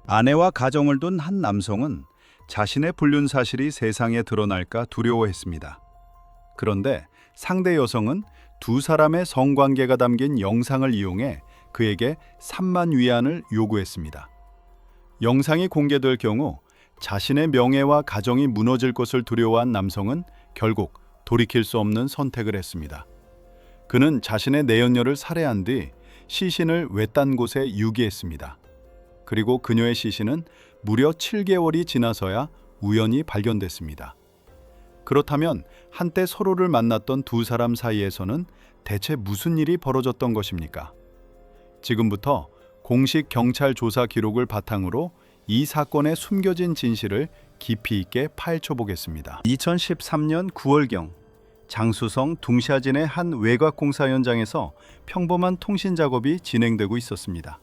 아내와 가정을 둔 한 남성은 자신의 불륜 사실이 세상에 드러날까 두려워했습니다. 그런데 상대 여성은 두 사람의 성관계가 담긴 영상을 이용해 그에게 3만 위안을 요구했습니다. 영상이 공개될 경우 자신의 명예와 가정이 무너질 것을 두려워한 남성은 결국 돌이킬 수 없는 선택을 했습니다. 그는 자신의 내연녀를 살해한 뒤 시신을 외딴 곳에 유기했습니다. 그리고 그녀의 시신은 무려 7개월이 지나서야 우연히 발견됐습니다. 그렇다면 한때 서로를 만났던 두 사람 사이에서는 대체 무슨 일이 벌어졌던 것입니까? 지금부터 공식 경찰 조사 기록을 바탕으로 이 사건의 숨겨진 진실을 깊이 있게 파헤쳐 보겠습니다. 2013년 9월경 장수성 둥샤진의 한 외곽공사 현장에서 평범한 통신 작업이 진행되고 있었습니다.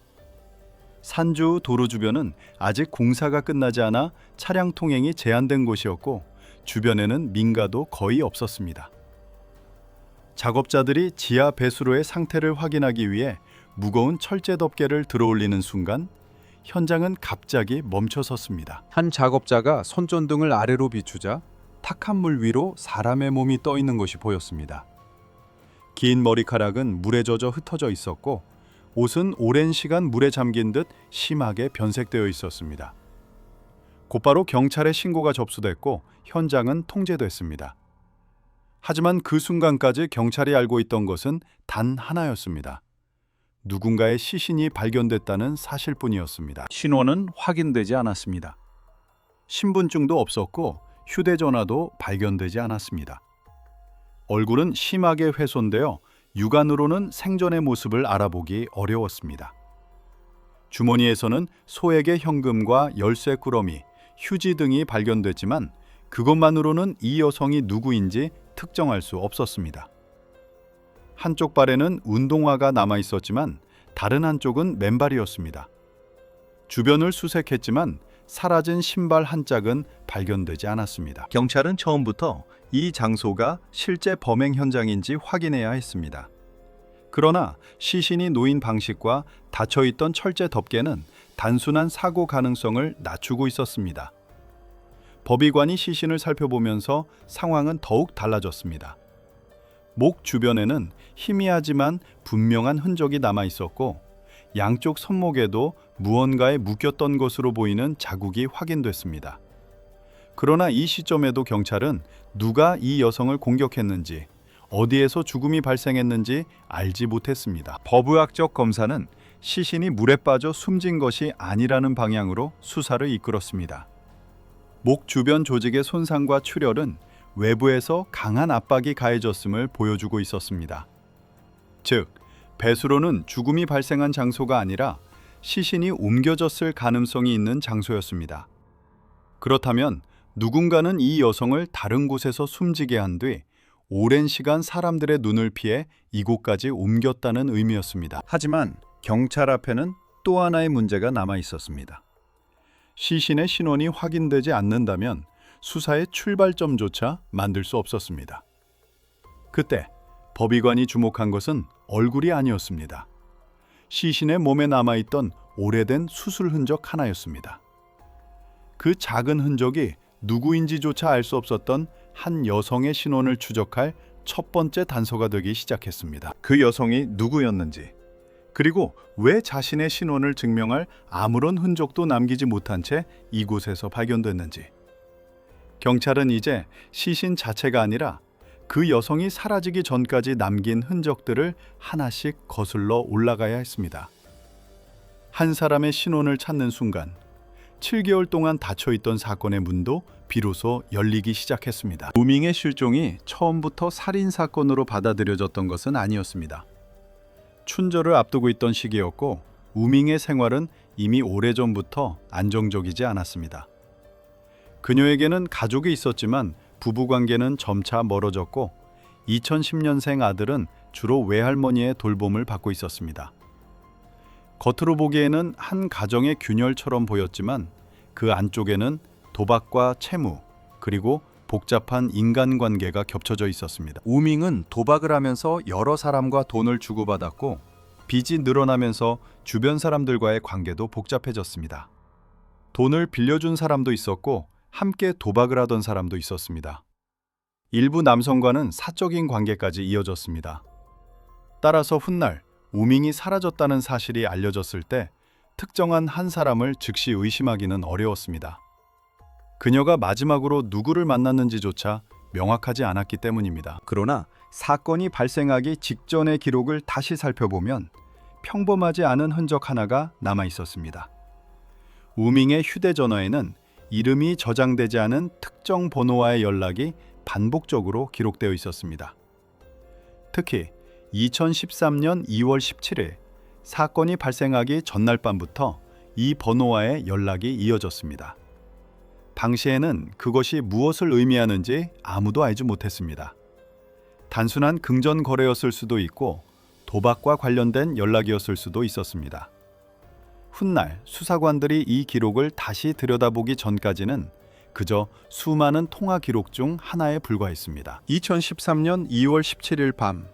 산주 도로 주변은 아직 공사가 끝나지 않아 차량 통행이 제한된 곳이었고 주변에는 민가도 거의 없었습니다. 작업자들이 지하 배수로의 상태를 확인하기 위해 무거운 철제 덮개를 들어올리는 순간 현장은 갑자기 멈춰섰습니다. 한 작업자가 손전등을 아래로 비추자 탁한 물 위로 사람의 몸이 떠 있는 것이 보였습니다. 긴 머리카락은 물에 젖어 흩어져 있었고 옷은 오랜 시간 물에 잠긴 듯 심하게 변색되어 있었습니다. 곧바로 경찰에 신고가 접수됐고 현장은 통제됐습니다. 하지만 그 순간까지 경찰이 알고 있던 것은 단 하나였습니다. 누군가의 시신이 발견됐다는 사실뿐이었습니다. 신원은 확인되지 않았습니다. 신분증도 없었고 휴대전화도 발견되지 않았습니다. 얼굴은 심하게 훼손되어 육안으로는 생전의 모습을 알아보기 어려웠습니다. 주머니에서는 소액의 현금과 열쇠 꾸러미, 휴지 등이 발견됐지만 그것만으로는 이 여성이 누구인지 특정할 수 없었습니다. 한쪽 발에는 운동화가 남아 있었지만 다른 한쪽은 맨발이었습니다. 주변을 수색했지만 사라진 신발 한 짝은 발견되지 않았습니다. 경찰은 처음부터 이 장소가 실제 범행 현장인지 확인해야 했습니다. 그러나 시신이 놓인 방식과 닫혀있던 철제 덮개는 단순한 사고 가능성을 낮추고 있었습니다. 법의관이 시신을 살펴보면서 상황은 더욱 달라졌습니다. 목 주변에는 희미하지만 분명한 흔적이 남아 있었고 양쪽 손목에도 무언가에 묶였던 것으로 보이는 자국이 확인됐습니다. 그러나 이 시점에도 경찰은 누가 이 여성을 공격했는지, 어디에서 죽음이 발생했는지 알지 못했습니다. 법의학적 검사는 시신이 물에 빠져 숨진 것이 아니라는 방향으로 수사를 이끌었습니다. 목 주변 조직의 손상과 출혈은 외부에서 강한 압박이 가해졌음을 보여주고 있었습니다. 즉, 배수로는 죽음이 발생한 장소가 아니라 시신이 옮겨졌을 가능성이 있는 장소였습니다. 그렇다면 누군가는 이 여성을 다른 곳에서 숨지게 한 뒤 오랜 시간 사람들의 눈을 피해 이곳까지 옮겼다는 의미였습니다. 하지만 경찰 앞에는 또 하나의 문제가 남아 있었습니다. 시신의 신원이 확인되지 않는다면 수사의 출발점조차 만들 수 없었습니다. 그때 법의관이 주목한 것은 얼굴이 아니었습니다. 시신의 몸에 남아있던 오래된 수술 흔적 하나였습니다. 그 작은 흔적이 누구인지조차 알 수 없었던 한 여성의 신원을 추적할 첫 번째 단서가 되기 시작했습니다. 그 여성이 누구였는지, 그리고 왜 자신의 신원을 증명할 아무런 흔적도 남기지 못한 채 이곳에서 발견됐는지. 경찰은 이제 시신 자체가 아니라 그 여성이 사라지기 전까지 남긴 흔적들을 하나씩 거슬러 올라가야 했습니다. 한 사람의 신원을 찾는 순간 7개월 동안 닫혀있던 사건의 문도 비로소 열리기 시작했습니다. 우밍의 실종이 처음부터 살인사건으로 받아들여졌던 것은 아니었습니다. 춘절을 앞두고 있던 시기였고 우밍의 생활은 이미 오래전부터 안정적이지 않았습니다. 그녀에게는 가족이 있었지만 부부관계는 점차 멀어졌고 2010년생 아들은 주로 외할머니의 돌봄을 받고 있었습니다. 겉으로 보기에는 한 가정의 균열처럼 보였지만 그 안쪽에는 도박과 채무, 그리고 복잡한 인간관계가 겹쳐져 있었습니다. 우밍은 도박을 하면서 여러 사람과 돈을 주고받았고 빚이 늘어나면서 주변 사람들과의 관계도 복잡해졌습니다. 돈을 빌려준 사람도 있었고 함께 도박을 하던 사람도 있었습니다. 일부 남성과는 사적인 관계까지 이어졌습니다. 따라서 훗날 우밍이 사라졌다는 사실이 알려졌을 때 특정한 한 사람을 즉시 의심하기는 어려웠습니다. 그녀가 마지막으로 누구를 만났는지조차 명확하지 않았기 때문입니다. 그러나 사건이 발생하기 직전의 기록을 다시 살펴보면 평범하지 않은 흔적 하나가 남아 있었습니다. 우밍의 휴대전화에는 이름이 저장되지 않은 특정 번호와의 연락이 반복적으로 기록되어 있었습니다. 특히 2013년 2월 17일 사건이 발생하기 전날 밤부터 이 번호와의 연락이 이어졌습니다. 당시에는 그것이 무엇을 의미하는지 아무도 알지 못했습니다. 단순한 금전 거래였을 수도 있고 도박과 관련된 연락이었을 수도 있었습니다. 훗날 수사관들이 이 기록을 다시 들여다보기 전까지는 그저 수많은 통화 기록 중 하나에 불과했습니다. 2013년 2월 17일 밤,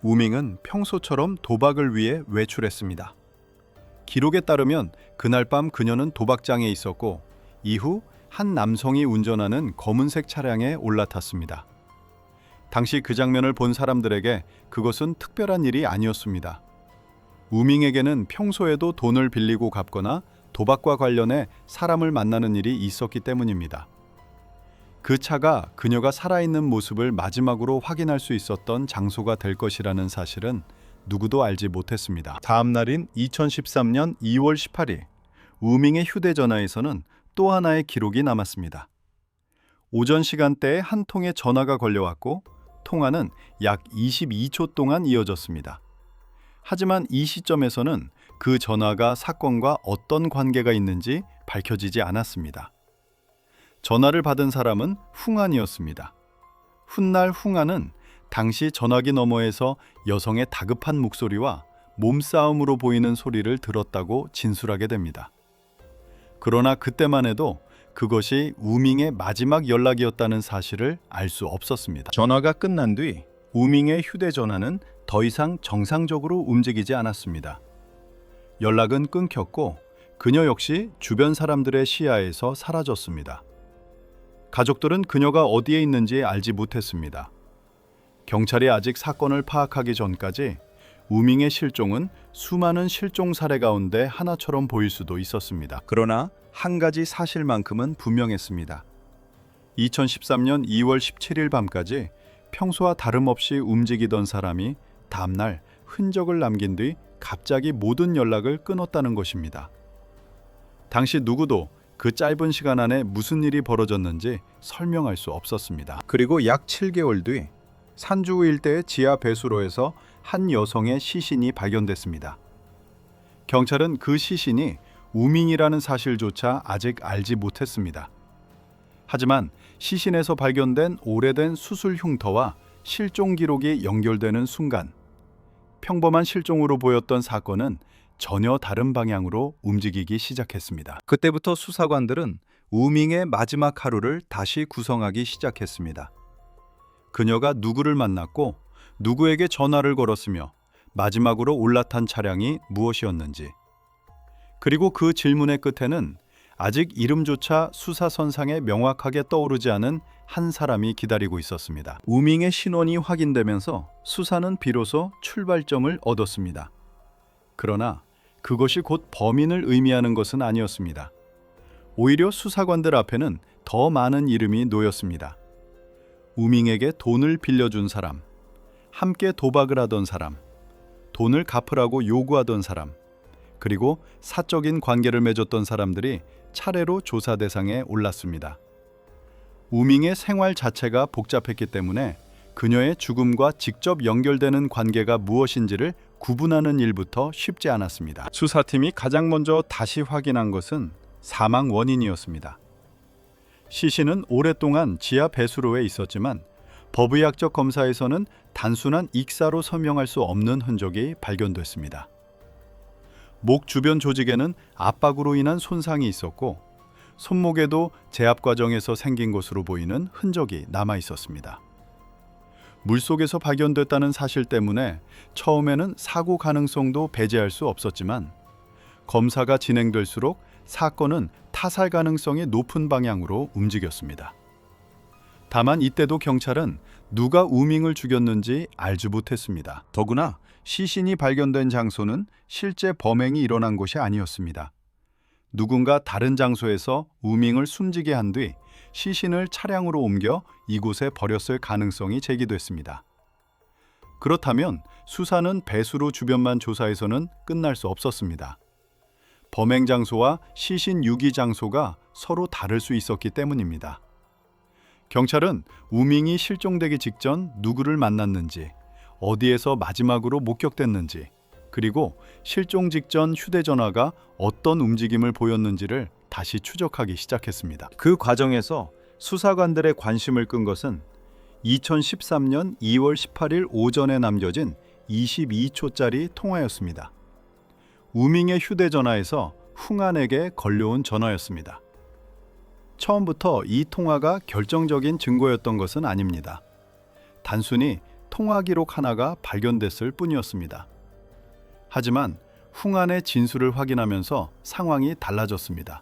우밍은 평소처럼 도박을 위해 외출했습니다. 기록에 따르면 그날 밤 그녀는 도박장에 있었고 이후 한 남성이 운전하는 검은색 차량에 올라탔습니다. 당시 그 장면을 본 사람들에게 그것은 특별한 일이 아니었습니다. 우밍에게는 평소에도 돈을 빌리고 갚거나 도박과 관련해 사람을 만나는 일이 있었기 때문입니다. 그 차가 그녀가 살아있는 모습을 마지막으로 확인할 수 있었던 장소가 될 것이라는 사실은 누구도 알지 못했습니다. 다음 날인 2013년 2월 18일, 우밍의 휴대전화에서는 또 하나의 기록이 남았습니다. 오전 시간대에 한 통의 전화가 걸려왔고 통화는 약 22초 동안 이어졌습니다. 하지만 이 시점에서는 그 전화가 사건과 어떤 관계가 있는지 밝혀지지 않았습니다. 전화를 받은 사람은 흥안이었습니다. 훗날 흥안은 당시 전화기 너머에서 여성의 다급한 목소리와 몸싸움으로 보이는 소리를 들었다고 진술하게 됩니다. 그러나 그때만 해도 그것이 우밍의 마지막 연락이었다는 사실을 알 수 없었습니다. 전화가 끝난 뒤 우밍의 휴대전화는 더 이상 정상적으로 움직이지 않았습니다. 연락은 끊겼고 그녀 역시 주변 사람들의 시야에서 사라졌습니다. 가족들은 그녀가 어디에 있는지 알지 못했습니다. 경찰이 아직 사건을 파악하기 전까지 우밍의 실종은 수많은 실종 사례 가운데 하나처럼 보일 수도 있었습니다. 그러나 한 가지 사실만큼은 분명했습니다. 2013년 2월 17일 밤까지 평소와 다름없이 움직이던 사람이 다음날 흔적을 남긴 뒤 갑자기 모든 연락을 끊었다는 것입니다. 당시 누구도 그 짧은 시간 안에 무슨 일이 벌어졌는지 설명할 수 없었습니다. 그리고 약 7개월 뒤 산주 일대의 지하 배수로에서 한 여성의 시신이 발견됐습니다. 경찰은 그 시신이 우밍이라는 사실조차 아직 알지 못했습니다. 하지만 시신에서 발견된 오래된 수술 흉터와 실종 기록이 연결되는 순간 평범한 실종으로 보였던 사건은 전혀 다른 방향으로 움직이기 시작했습니다. 그때부터 수사관들은 우밍의 마지막 하루를 다시 구성하기 시작했습니다. 그녀가 누구를 만났고 누구에게 전화를 걸었으며 마지막으로 올라탄 차량이 무엇이었는지, 그리고 그 질문의 끝에는 아직 이름조차 수사선상에 명확하게 떠오르지 않은 한 사람이 기다리고 있었습니다. 우밍의 신원이 확인되면서 수사는 비로소 출발점을 얻었습니다. 그러나 그것이 곧 범인을 의미하는 것은 아니었습니다. 오히려 수사관들 앞에는 더 많은 이름이 놓였습니다. 우밍에게 돈을 빌려준 사람, 함께 도박을 하던 사람, 돈을 갚으라고 요구하던 사람, 그리고 사적인 관계를 맺었던 사람들이 차례로 조사 대상에 올랐습니다. 우밍의 생활 자체가 복잡했기 때문에 그녀의 죽음과 직접 연결되는 관계가 무엇인지를 구분하는 일부터 쉽지 않았습니다. 수사팀이 가장 먼저 다시 확인한 것은 사망 원인이었습니다. 시신은 오랫동안 지하 배수로에 있었지만 법의학적 검사에서는 단순한 익사로 설명할 수 없는 흔적이 발견됐습니다. 목 주변 조직에는 압박으로 인한 손상이 있었고 손목에도 제압 과정에서 생긴 것으로 보이는 흔적이 남아 있었습니다. 물속에서 발견됐다는 사실 때문에 처음에는 사고 가능성도 배제할 수 없었지만 검사가 진행될수록 사건은 타살 가능성이 높은 방향으로 움직였습니다. 다만 이때도 경찰은 누가 우밍을 죽였는지 알지 못했습니다. 더구나 시신이 발견된 장소는 실제 범행이 일어난 곳이 아니었습니다. 누군가 다른 장소에서 우밍을 숨지게 한 뒤 시신을 차량으로 옮겨 이곳에 버렸을 가능성이 제기됐습니다. 그렇다면 수사는 배수로 주변만 조사해서는 끝날 수 없었습니다. 범행 장소와 시신 유기 장소가 서로 다를 수 있었기 때문입니다. 경찰은 우밍이 실종되기 직전 누구를 만났는지, 어디에서 마지막으로 목격됐는지, 그리고 실종 직전 휴대전화가 어떤 움직임을 보였는지를 다시 추적하기 시작했습니다. 그 과정에서 수사관들의 관심을 끈 것은 2013년 2월 18일 오전에 남겨진 22초짜리 통화였습니다. 우밍의 휴대전화에서 흥안에게 걸려온 전화였습니다. 처음부터 이 통화가 결정적인 증거였던 것은 아닙니다. 단순히 통화 기록 하나가 발견됐을 뿐이었습니다. 하지만 흥안의 진술을 확인하면서 상황이 달라졌습니다.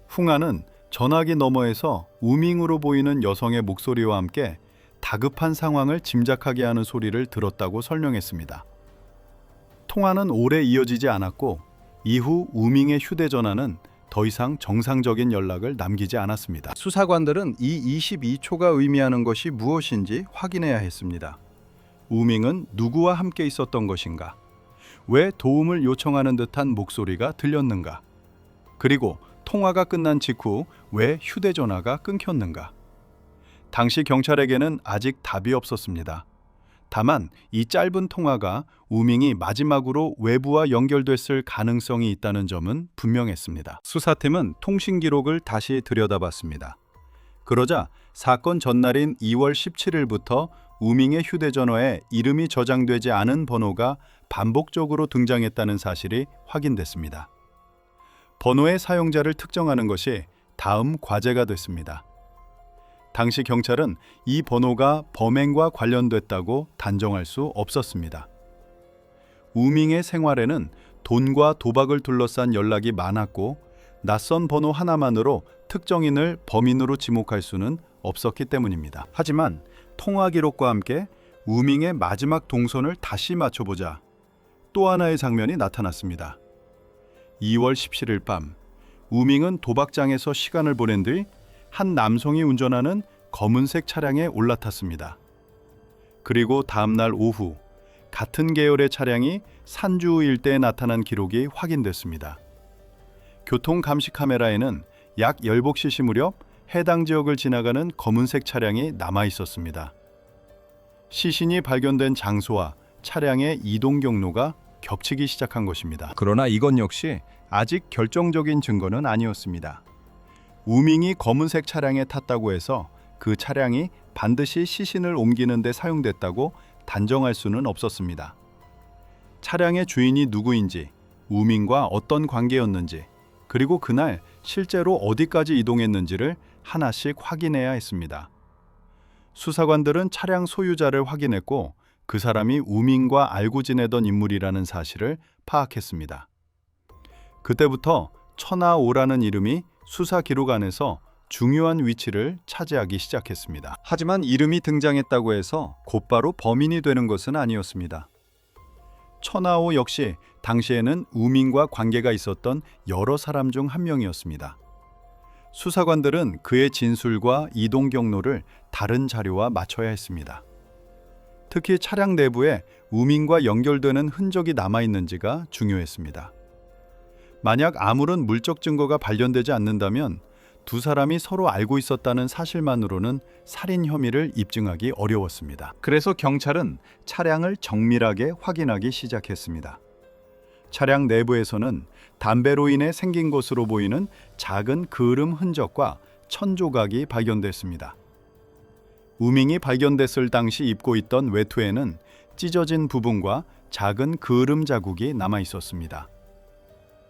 흥안은 전화기 너머에서 우밍으로 보이는 여성의 목소리와 함께 다급한 상황을 짐작하게 하는 소리를 들었다고 설명했습니다. 통화는 오래 이어지지 않았고 이후 우밍의 휴대전화는 더 이상 정상적인 연락을 남기지 않았습니다. 수사관들은 이 22초가 의미하는 것이 무엇인지 확인해야 했습니다. 우밍은 누구와 함께 있었던 것인가? 왜 도움을 요청하는 듯한 목소리가 들렸는가? 그리고 통화가 끝난 직후 왜 휴대전화가 끊겼는가? 당시 경찰에게는 아직 답이 없었습니다. 다만 이 짧은 통화가 우밍이 마지막으로 외부와 연결됐을 가능성이 있다는 점은 분명했습니다. 수사팀은 통신 기록을 다시 들여다봤습니다. 그러자 사건 전날인 2월 17일부터 우밍의 휴대전화에 이름이 저장되지 않은 번호가 반복적으로 등장했다는 사실이 확인됐습니다. 번호의 사용자를 특정하는 것이 다음 과제가 됐습니다. 당시 경찰은 이 번호가 범행과 관련됐다고 단정할 수 없었습니다. 우밍의 생활에는 돈과 도박을 둘러싼 연락이 많았고 낯선 번호 하나만으로 특정인을 범인으로 지목할 수는 없었기 때문입니다. 하지만 통화 기록과 함께 우밍의 마지막 동선을 다시 맞춰보자 또 하나의 장면이 나타났습니다. 2월 17일 밤 우밍은 도박장에서 시간을 보낸 뒤 한 남성이 운전하는 검은색 차량에 올라탔습니다. 그리고 다음날 오후 같은 계열의 차량이 산주 일대에 나타난 기록이 확인됐습니다. 교통 감시 카메라에는 약 10시시 무렵 해당 지역을 지나가는 검은색 차량이 남아 있었습니다. 시신이 발견된 장소와 차량의 이동 경로가 겹치기 시작한 것입니다. 그러나 이건 역시 아직 결정적인 증거는 아니었습니다. 우밍이 검은색 차량에 탔다고 해서 그 차량이 반드시 시신을 옮기는 데 사용됐다고 단정할 수는 없었습니다. 차량의 주인이 누구인지, 우밍과 어떤 관계였는지, 그리고 그날 실제로 어디까지 이동했는지를 하나씩 확인해야 했습니다. 수사관들은 차량 소유자를 확인했고 그 사람이 우밍과 알고 지내던 인물이라는 사실을 파악했습니다. 그때부터 천하오라는 이름이 수사 기록 안에서 중요한 위치를 차지하기 시작했습니다. 하지만 이름이 등장했다고 해서 곧바로 범인이 되는 것은 아니었습니다. 천하오 역시 당시에는 우밍과 관계가 있었던 여러 사람 중 한 명이었습니다. 수사관들은 그의 진술과 이동 경로를 다른 자료와 맞춰야 했습니다. 특히 차량 내부에 우밍과 연결되는 흔적이 남아있는지가 중요했습니다. 만약 아무런 물적 증거가 발견되지 않는다면 두 사람이 서로 알고 있었다는 사실만으로는 살인 혐의를 입증하기 어려웠습니다. 그래서 경찰은 차량을 정밀하게 확인하기 시작했습니다. 차량 내부에서는 담배로 인해 생긴 것으로 보이는 작은 그을음 흔적과 천조각이 발견됐습니다. 우밍이 발견됐을 당시 입고 있던 외투에는 찢어진 부분과 작은 그을음 자국이 남아 있었습니다.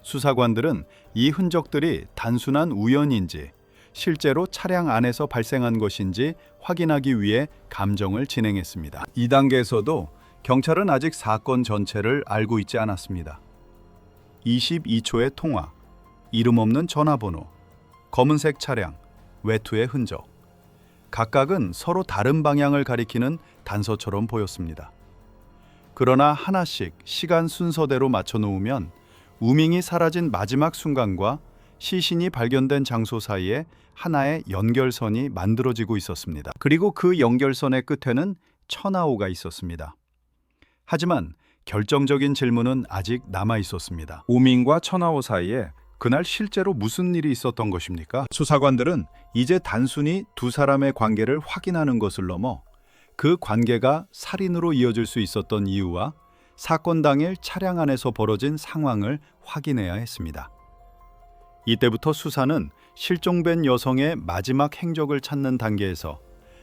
수사관들은 이 흔적들이 단순한 우연인지 실제로 차량 안에서 발생한 것인지 확인하기 위해 감정을 진행했습니다. 이 단계에서도 경찰은 아직 사건 전체를 알고 있지 않았습니다. 22초의 통화, 이름 없는 전화번호, 검은색 차량, 외투의 흔적. 각각은 서로 다른 방향을 가리키는 단서처럼 보였습니다. 그러나 하나씩 시간 순서대로 맞춰 놓으면 우밍이 사라진 마지막 순간과 시신이 발견된 장소 사이에 하나의 연결선이 만들어지고 있었습니다. 그리고 그 연결선의 끝에는 천하오가 있었습니다. 하지만 결정적인 질문은 아직 남아 있었습니다. 우밍과 천하오 사이에 그날 실제로 무슨 일이 있었던 것입니까? 수사관들은 이제 단순히 두 사람의 관계를 확인하는 것을 넘어 그 관계가 살인으로 이어질 수 있었던 이유와 사건 당일 차량 안에서 벌어진 상황을 확인해야 했습니다. 이때부터 수사는 실종된 여성의 마지막 행적을 찾는 단계에서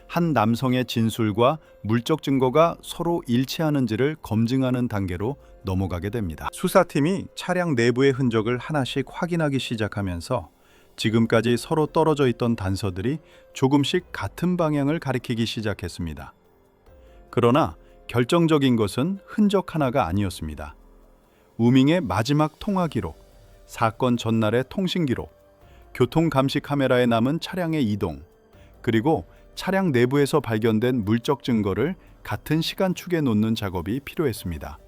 한 남성의 진술과 물적 증거가 서로 일치하는지를 검증하는 단계로 넘어가게 됩니다. 수사팀이 차량 내부의 흔적을 하나씩 확인하기 시작하면서 지금까지 서로 떨어져 있던 단서들이 조금씩 같은 방향을 가리키기 시작했습니다. 그러나 결정적인 것은 흔적 하나가 아니었습니다. 우밍의 마지막 통화 기록, 사건 전날의 통신 기록, 교통 감시 카메라에 남은 차량의 이동, 그리고 차량 내부에서 발견된 물적 증거를 같은 시간축에 놓는 작업이 필요했습니다.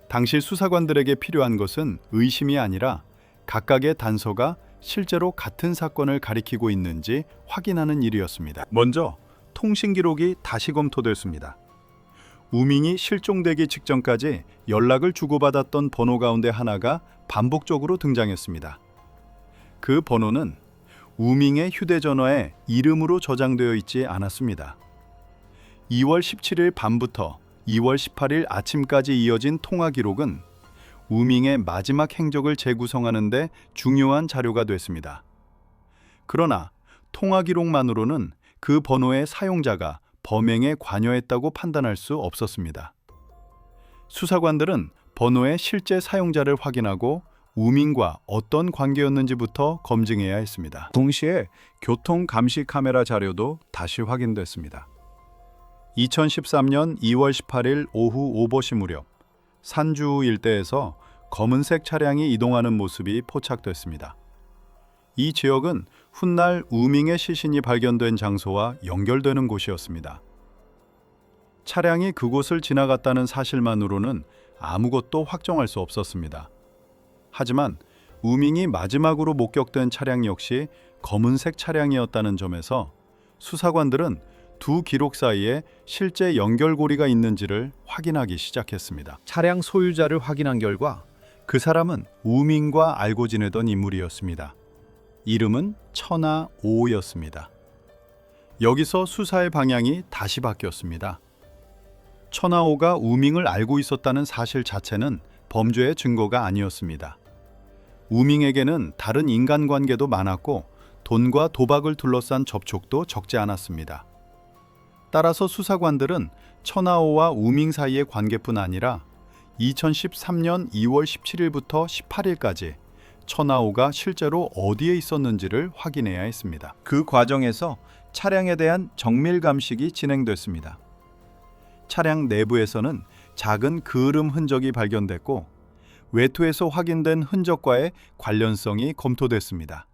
당시 수사관들에게 필요한 것은 의심이 아니라 각각의 단서가 실제로 같은 사건을 가리키고 있는지 확인하는 일이었습니다. 먼저 통신 기록이 다시 검토됐습니다. 우밍이 실종되기 직전까지 연락을 주고받았던 번호 가운데 하나가 반복적으로 등장했습니다. 그 번호는 우밍의 휴대전화에 이름으로 저장되어 있지 않았습니다. 2월 17일 밤부터 2월 18일 아침까지 이어진 통화 기록은 우밍의 마지막 행적을 재구성하는 데 중요한 자료가 됐습니다. 그러나 통화 기록만으로는 그 번호의 사용자가 범행에 관여했다고 판단할 수 없었습니다. 수사관들은 번호의 실제 사용자를 확인하고 우밍과 어떤 관계였는지부터 검증해야 했습니다. 동시에 교통 감시 카메라 자료도 다시 확인됐습니다. 2013년 2월 18일 오후 5버시 무렵 산주 일대에서 검은색 차량이 이동하는 모습이 포착됐습니다. 이 지역은 훗날 우밍의 시신이 발견된 장소와 연결되는 곳이었습니다. 차량이 그곳을 지나갔다는 사실만으로는 아무것도 확정할 수 없었습니다. 하지만 우밍이 마지막으로 목격된 차량 역시 검은색 차량이었다는 점에서 수사관들은 두 기록 사이에 실제 연결고리가 있는지를 확인하기 시작했습니다. 차량 소유자를 확인한 결과 그 사람은 우밍과 알고 지내던 인물이었습니다. 이름은 천하오였습니다. 여기서 수사의 방향이 다시 바뀌었습니다. 천하오가 우밍을 알고 있었다는 사실 자체는 범죄의 증거가 아니었습니다. 우밍에게는 다른 인간관계도 많았고 돈과 도박을 둘러싼 접촉도 적지 않았습니다. 따라서 수사관들은 천하오와 우밍 사이의 관계뿐 아니라 2013년 2월 17일부터 18일까지 천하오가 실제로 어디에 있었는지를 확인해야 했습니다. 그 과정에서 차량에 대한 정밀 감식이 진행됐습니다. 차량 내부에서는 작은 그을음 흔적이 발견됐고 외투에서 확인된 흔적과의 관련성이 검토됐습니다.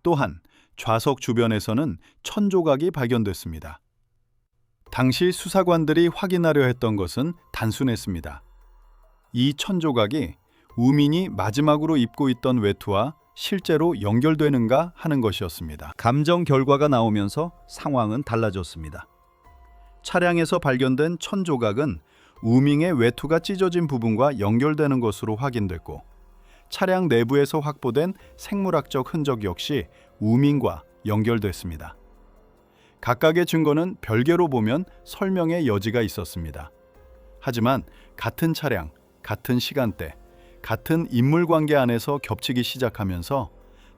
또한 좌석 주변에서는 천조각이 발견됐습니다. 당시 수사관들이 확인하려 했던 것은 단순했습니다. 이 천조각이 우밍이 마지막으로 입고 있던 외투와 실제로 연결되는가 하는 것이었습니다. 감정 결과가 나오면서 상황은 달라졌습니다. 차량에서 발견된 천조각은 우밍의 외투가 찢어진 부분과 연결되는 것으로 확인됐고 차량 내부에서 확보된 생물학적 흔적 역시 우밍과 연결됐습니다. 각각의 증거는 별개로 보면 설명의 여지가 있었습니다. 하지만 같은 차량, 같은 시간대, 같은 인물관계 안에서 겹치기 시작하면서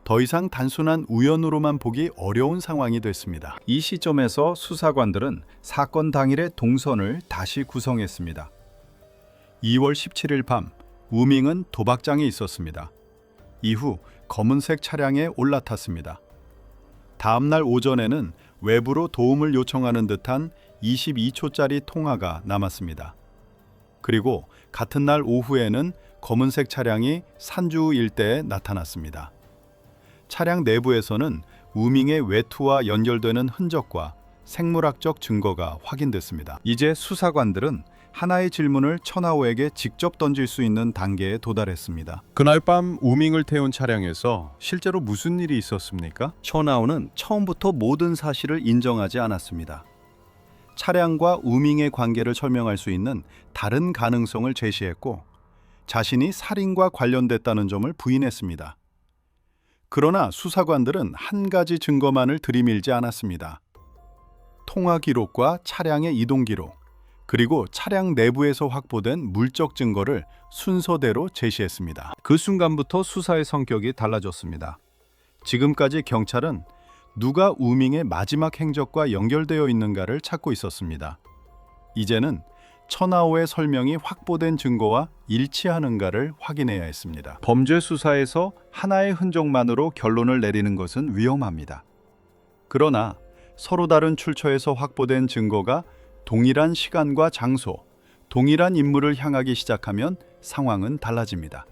더 이상 단순한 우연으로만 보기 어려운 상황이 됐습니다. 이 시점에서 수사관들은 사건 당일의 동선을 다시 구성했습니다. 2월 17일 밤, 우밍은 도박장에 있었습니다. 이후 검은색 차량에 올라탔습니다. 다음 날 오전에는 외부로 도움을 요청하는 듯한 22초짜리 통화가 남았습니다. 그리고 같은 날 오후에는 검은색 차량이 산주 일대에 나타났습니다. 차량 내부에서는 우밍의 외투와 연결되는 흔적과 생물학적 증거가 확인됐습니다. 이제 수사관들은 하나의 질문을 천하오에게 직접 던질 수 있는 단계에 도달했습니다. 그날 밤 우밍을 태운 차량에서 실제로 무슨 일이 있었습니까? 천하오는 처음부터 모든 사실을 인정하지 않았습니다. 차량과 우밍의 관계를 설명할 수 있는 다른 가능성을 제시했고 자신이 살인과 관련됐다는 점을 부인했습니다. 그러나 수사관들은 한 가지 증거만을 들이밀지 않았습니다. 통화 기록과 차량의 이동 기록, 그리고 차량 내부에서 확보된 물적 증거를 순서대로 제시했습니다. 그 순간부터 수사의 성격이 달라졌습니다. 지금까지 경찰은 누가 우밍의 마지막 행적과 연결되어 있는가를 찾고 있었습니다. 이제는 천하오의 설명이 확보된 증거와 일치하는가를 확인해야 했습니다. 범죄 수사에서 하나의 흔적만으로 결론을 내리는 것은 위험합니다. 그러나 서로 다른 출처에서 확보된 증거가 동일한 시간과 장소, 동일한 인물을 향하기 시작하면 상황은 달라집니다.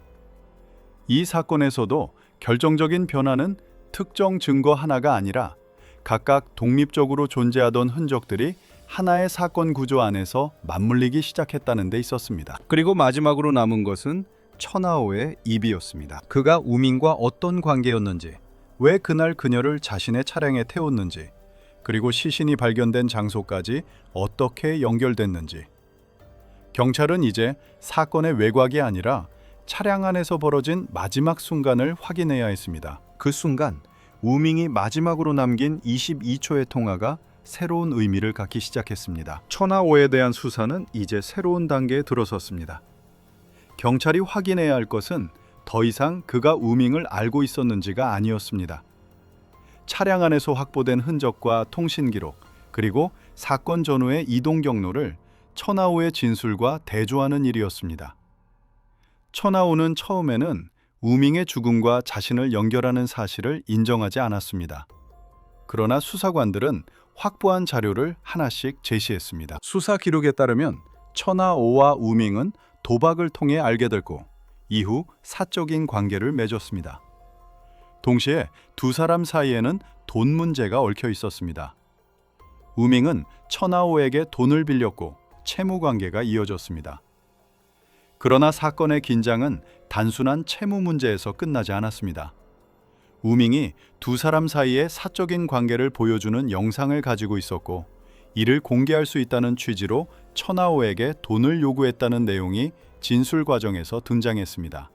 이 사건에서도 결정적인 변화는 특정 증거 하나가 아니라 각각 독립적으로 존재하던 흔적들이 하나의 사건 구조 안에서 맞물리기 시작했다는 데 있었습니다. 그리고 마지막으로 남은 것은 천하오의 입이었습니다. 그가 우밍과 어떤 관계였는지, 왜 그날 그녀를 자신의 차량에 태웠는지, 그리고 시신이 발견된 장소까지 어떻게 연결됐는지. 경찰은 이제 사건의 외곽이 아니라 차량 안에서 벌어진 마지막 순간을 확인해야 했습니다. 그 순간 우밍이 마지막으로 남긴 22초의 통화가 새로운 의미를 갖기 시작했습니다. 천하오에 대한 수사는 이제 새로운 단계에 들어섰습니다. 경찰이 확인해야 할 것은 더 이상 그가 우밍을 알고 있었는지가 아니었습니다. 차량 안에서 확보된 흔적과 통신 기록, 그리고 사건 전후의 이동 경로를 천하오의 진술과 대조하는 일이었습니다. 천하오는 처음에는 우밍의 죽음과 자신을 연결하는 사실을 인정하지 않았습니다. 그러나 수사관들은 확보한 자료를 하나씩 제시했습니다. 수사 기록에 따르면 천하오와 우밍은 도박을 통해 알게 됐고 이후 사적인 관계를 맺었습니다. 동시에 두 사람 사이에는 돈 문제가 얽혀 있었습니다. 우밍은 천하오에게 돈을 빌렸고 채무 관계가 이어졌습니다. 그러나 사건의 긴장은 단순한 채무 문제에서 끝나지 않았습니다. 우밍이 두 사람 사이의 사적인 관계를 보여주는 영상을 가지고 있었고 이를 공개할 수 있다는 취지로 천하오에게 돈을 요구했다는 내용이 진술 과정에서 등장했습니다.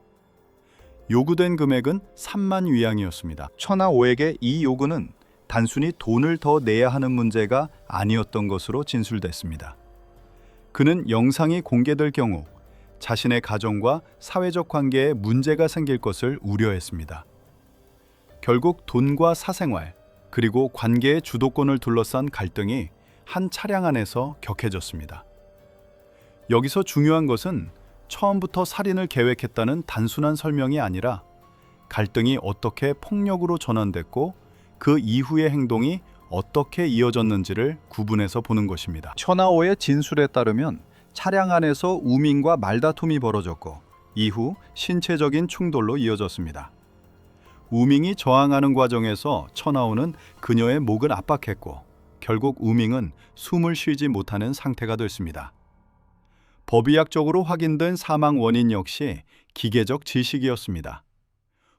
요구된 금액은 3만 위안이었습니다. 천하오에게 이 요구는 단순히 돈을 더 내야 하는 문제가 아니었던 것으로 진술됐습니다. 그는 영상이 공개될 경우 자신의 가정과 사회적 관계에 문제가 생길 것을 우려했습니다. 결국 돈과 사생활, 그리고 관계의 주도권을 둘러싼 갈등이 한 차량 안에서 격해졌습니다. 여기서 중요한 것은 처음부터 살인을 계획했다는 단순한 설명이 아니라 갈등이 어떻게 폭력으로 전환됐고 그 이후의 행동이 어떻게 이어졌는지를 구분해서 보는 것입니다. 천하오의 진술에 따르면 차량 안에서 우밍과 말다툼이 벌어졌고 이후 신체적인 충돌로 이어졌습니다. 우밍이 저항하는 과정에서 천하오는 그녀의 목을 압박했고 결국 우밍은 숨을 쉬지 못하는 상태가 됐습니다. 법의학적으로 확인된 사망 원인 역시 기계적 질식이었습니다.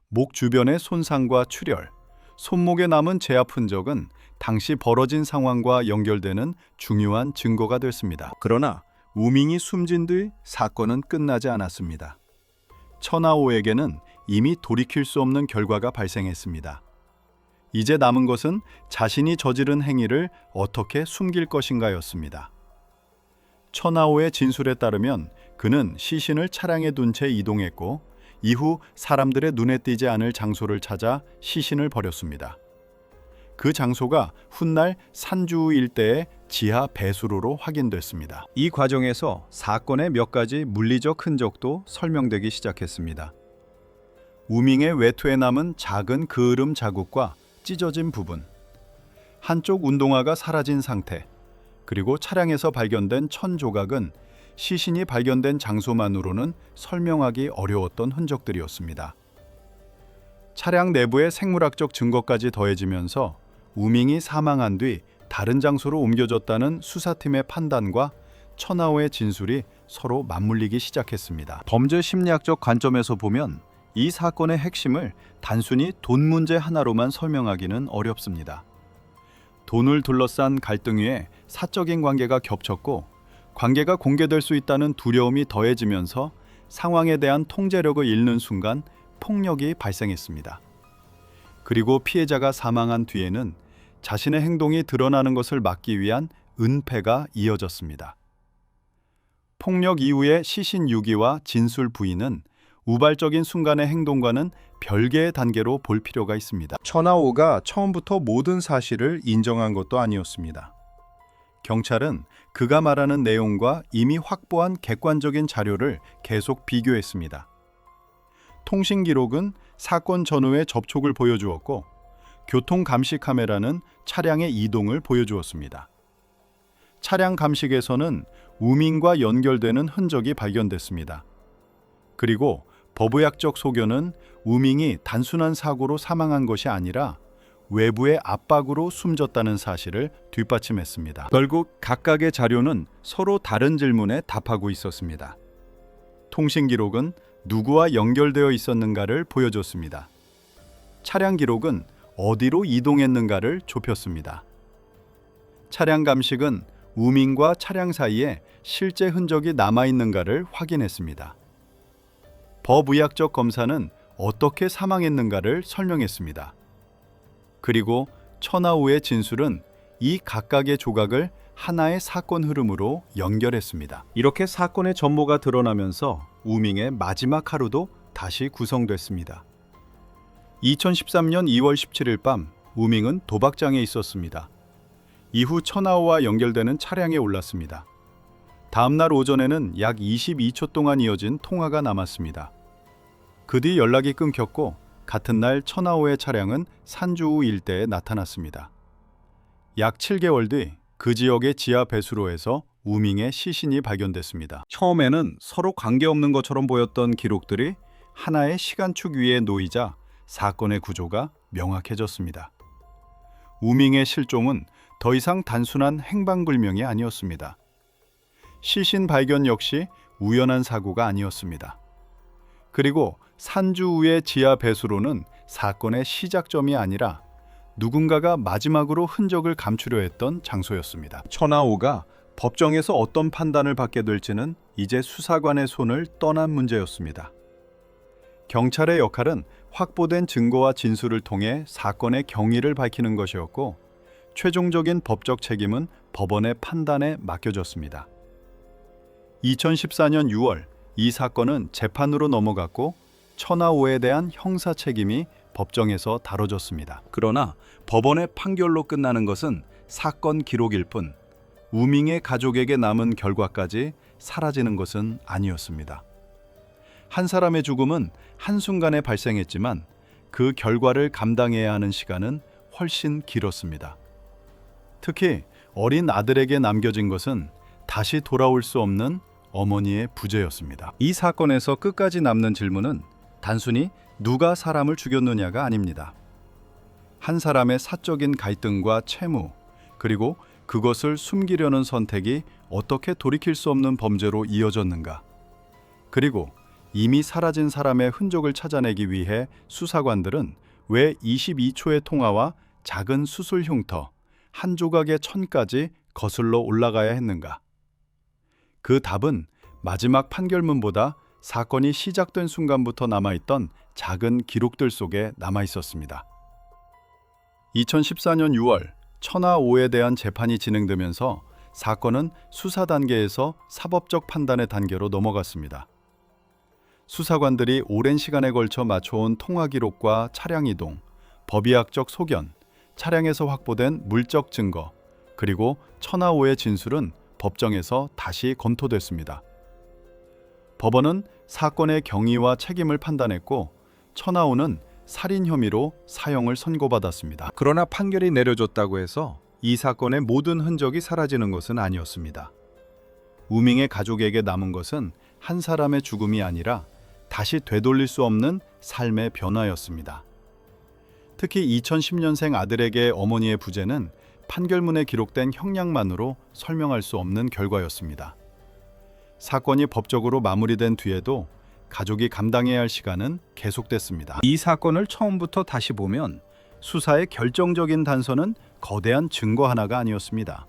목 주변의 손상과 출혈, 손목에 남은 제압 흔적은 당시 벌어진 상황과 연결되는 중요한 증거가 됐습니다. 그러나 우밍이 숨진 뒤 사건은 끝나지 않았습니다. 천하오에게는 이미 돌이킬 수 없는 결과가 발생했습니다. 이제 남은 것은 자신이 저지른 행위를 어떻게 숨길 것인가였습니다. 천하오의 진술에 따르면 그는 시신을 차량에 둔 채 이동했고 이후 사람들의 눈에 띄지 않을 장소를 찾아 시신을 버렸습니다. 그 장소가 훗날 산주 일대의 지하 배수로로 확인됐습니다. 이 과정에서 사건의 몇 가지 물리적 흔적도 설명되기 시작했습니다. 우밍의 외투에 남은 작은 그을음 자국과 찢어진 부분, 한쪽 운동화가 사라진 상태, 그리고 차량에서 발견된 천 조각은 시신이 발견된 장소만으로는 설명하기 어려웠던 흔적들이었습니다. 차량 내부의 생물학적 증거까지 더해지면서 우밍이 사망한 뒤 다른 장소로 옮겨졌다는 수사팀의 판단과 천하오의 진술이 서로 맞물리기 시작했습니다. 범죄 심리학적 관점에서 보면 이 사건의 핵심을 단순히 돈 문제 하나로만 설명하기는 어렵습니다. 돈을 둘러싼 갈등 위에 사적인 관계가 겹쳤고 관계가 공개될 수 있다는 두려움이 더해지면서 상황에 대한 통제력을 잃는 순간 폭력이 발생했습니다. 그리고 피해자가 사망한 뒤에는 자신의 행동이 드러나는 것을 막기 위한 은폐가 이어졌습니다. 폭력 이후의 시신 유기와 진술 부인은 우발적인 순간의 행동과는 별개의 단계로 볼 필요가 있습니다. 천하오가 처음부터 모든 사실을 인정한 것도 아니었습니다. 경찰은 그가 말하는 내용과 이미 확보한 객관적인 자료를 계속 비교했습니다. 통신 기록은 사건 전후의 접촉을 보여주었고 교통 감시 카메라는 차량의 이동을 보여주었습니다. 차량 감식에서는 우민과 연결되는 흔적이 발견됐습니다. 그리고 법의학적 소견은 우밍이 단순한 사고로 사망한 것이 아니라 외부의 압박으로 숨졌다는 사실을 뒷받침했습니다. 결국 각각의 자료는 서로 다른 질문에 답하고 있었습니다. 통신 기록은 누구와 연결되어 있었는가를 보여줬습니다. 차량 기록은 어디로 이동했는가를 좁혔습니다. 차량 감식은 우민과 차량 사이에 실제 흔적이 남아있는가를 확인했습니다. 법의학적 검사는 어떻게 사망했는가를 설명했습니다. 그리고 천하오의 진술은 이 각각의 조각을 하나의 사건 흐름으로 연결했습니다. 이렇게 사건의 전모가 드러나면서 우밍의 마지막 하루도 다시 구성됐습니다. 2013년 2월 17일 밤 우밍은 도박장에 있었습니다. 이후 천하오와 연결되는 차량에 올랐습니다. 다음 날 오전에는 약 22초 동안 이어진 통화가 남았습니다. 그 뒤 연락이 끊겼고 같은 날 천하오의 차량은 산주우 일대에 나타났습니다. 약 7개월 뒤 그 지역의 지하 배수로에서 우밍의 시신이 발견됐습니다. 처음에는 서로 관계없는 것처럼 보였던 기록들이 하나의 시간축 위에 놓이자 사건의 구조가 명확해졌습니다. 우밍의 실종은 더 이상 단순한 행방불명이 아니었습니다. 시신 발견 역시 우연한 사고가 아니었습니다. 그리고 산주우의 지하 배수로는 사건의 시작점이 아니라 누군가가 마지막으로 흔적을 감추려 했던 장소였습니다. 천하오가 법정에서 어떤 판단을 받게 될지는 이제 수사관의 손을 떠난 문제였습니다. 경찰의 역할은 확보된 증거와 진술을 통해 사건의 경위를 밝히는 것이었고 최종적인 법적 책임은 법원의 판단에 맡겨졌습니다. 2014년 6월 이 사건은 재판으로 넘어갔고 천하오에 대한 형사 책임이 법정에서 다뤄졌습니다. 그러나 법원의 판결로 끝나는 것은 사건 기록일 뿐 우밍의 가족에게 남은 결과까지 사라지는 것은 아니었습니다. 한 사람의 죽음은 한순간에 발생했지만 그 결과를 감당해야 하는 시간은 훨씬 길었습니다. 특히 어린 아들에게 남겨진 것은 다시 돌아올 수 없는 어머니의 부재였습니다. 이 사건에서 끝까지 남는 질문은 단순히 누가 사람을 죽였느냐가 아닙니다. 한 사람의 사적인 갈등과 채무, 그리고 그것을 숨기려는 선택이 어떻게 돌이킬 수 없는 범죄로 이어졌는가? 그리고 이미 사라진 사람의 흔적을 찾아내기 위해 수사관들은 왜 22초의 통화와 작은 수술 흉터, 한 조각의 천까지 거슬러 올라가야 했는가? 그 답은 마지막 판결문보다 사건이 시작된 순간부터 남아있던 작은 기록들 속에 남아 있었습니다. 2014년 6월 천하오에 대한 재판이 진행되면서 사건은 수사 단계에서 사법적 판단의 단계로 넘어갔습니다. 수사관들이 오랜 시간에 걸쳐 맞춰온 통화 기록과 차량 이동, 법의학적 소견, 차량에서 확보된 물적 증거, 그리고 천하오의 진술은 법정에서 다시 검토됐습니다. 법원은 사건의 경위와 책임을 판단했고 천하오는 살인 혐의로 사형을 선고받았습니다. 그러나 판결이 내려졌다고 해서 이 사건의 모든 흔적이 사라지는 것은 아니었습니다. 우밍의 가족에게 남은 것은 한 사람의 죽음이 아니라 다시 되돌릴 수 없는 삶의 변화였습니다. 특히 2010년생 아들에게 어머니의 부재는 판결문에 기록된 형량만으로 설명할 수 없는 결과였습니다. 사건이 법적으로 마무리된 뒤에도 가족이 감당해야 할 시간은 계속됐습니다. 이 사건을 처음부터 다시 보면 수사의 결정적인 단서는 거대한 증거 하나가 아니었습니다.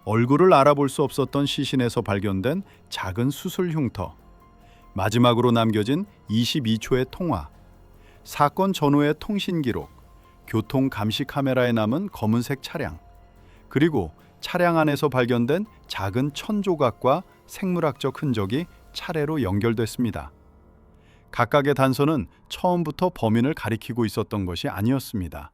얼굴을 알아볼 수 없었던 시신에서 발견된 작은 수술 흉터, 마지막으로 남겨진 22초의 통화, 사건 전후의 통신 기록, 교통 감시 카메라에 남은 검은색 차량, 그리고 차량 안에서 발견된 작은 천 조각과 생물학적 흔적이 차례로 연결됐습니다. 각각의 단서는 처음부터 범인을 가리키고 있었던 것이 아니었습니다.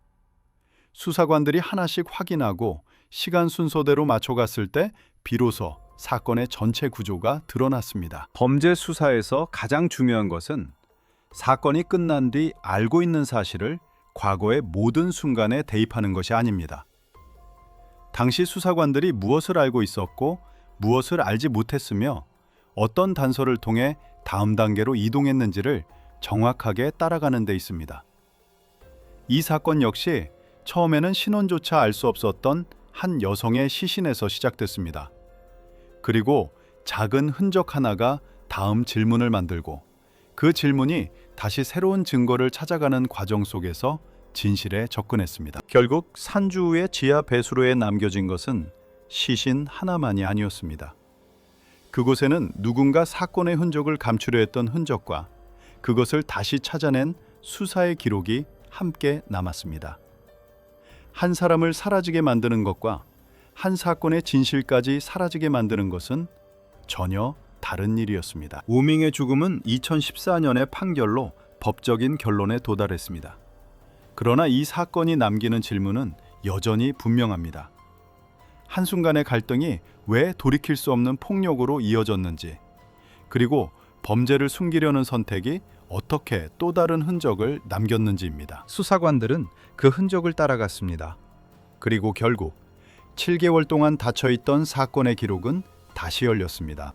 수사관들이 하나씩 확인하고 시간 순서대로 맞춰갔을 때 비로소 사건의 전체 구조가 드러났습니다. 범죄 수사에서 가장 중요한 것은 사건이 끝난 뒤 알고 있는 사실을 과거의 모든 순간에 대입하는 것이 아닙니다. 당시 수사관들이 무엇을 알고 있었고 무엇을 알지 못했으며 어떤 단서를 통해 다음 단계로 이동했는지를 정확하게 따라가는 데 있습니다. 이 사건 역시 처음에는 신원조차 알 수 없었던 한 여성의 시신에서 시작됐습니다. 그리고 작은 흔적 하나가 다음 질문을 만들고 그 질문이 다시 새로운 증거를 찾아가는 과정 속에서 진실에 접근했습니다. 결국 산주의 지하 배수로에 남겨진 것은 시신 하나만이 아니었습니다. 그곳에는 누군가 사건의 흔적을 감추려 했던 흔적과 그것을 다시 찾아낸 수사의 기록이 함께 남았습니다. 한 사람을 사라지게 만드는 것과 한 사건의 진실까지 사라지게 만드는 것은 전혀 다른 일이었습니다. 우밍의 죽음은 2014년의 판결로 법적인 결론에 도달했습니다. 그러나 이 사건이 남기는 질문은 여전히 분명합니다. 한순간의 갈등이 왜 돌이킬 수 없는 폭력으로 이어졌는지, 그리고 범죄를 숨기려는 선택이 어떻게 또 다른 흔적을 남겼는지입니다. 수사관들은 그 흔적을 따라갔습니다. 그리고 결국 7개월 동안 닫혀있던 사건의 기록은 다시 열렸습니다.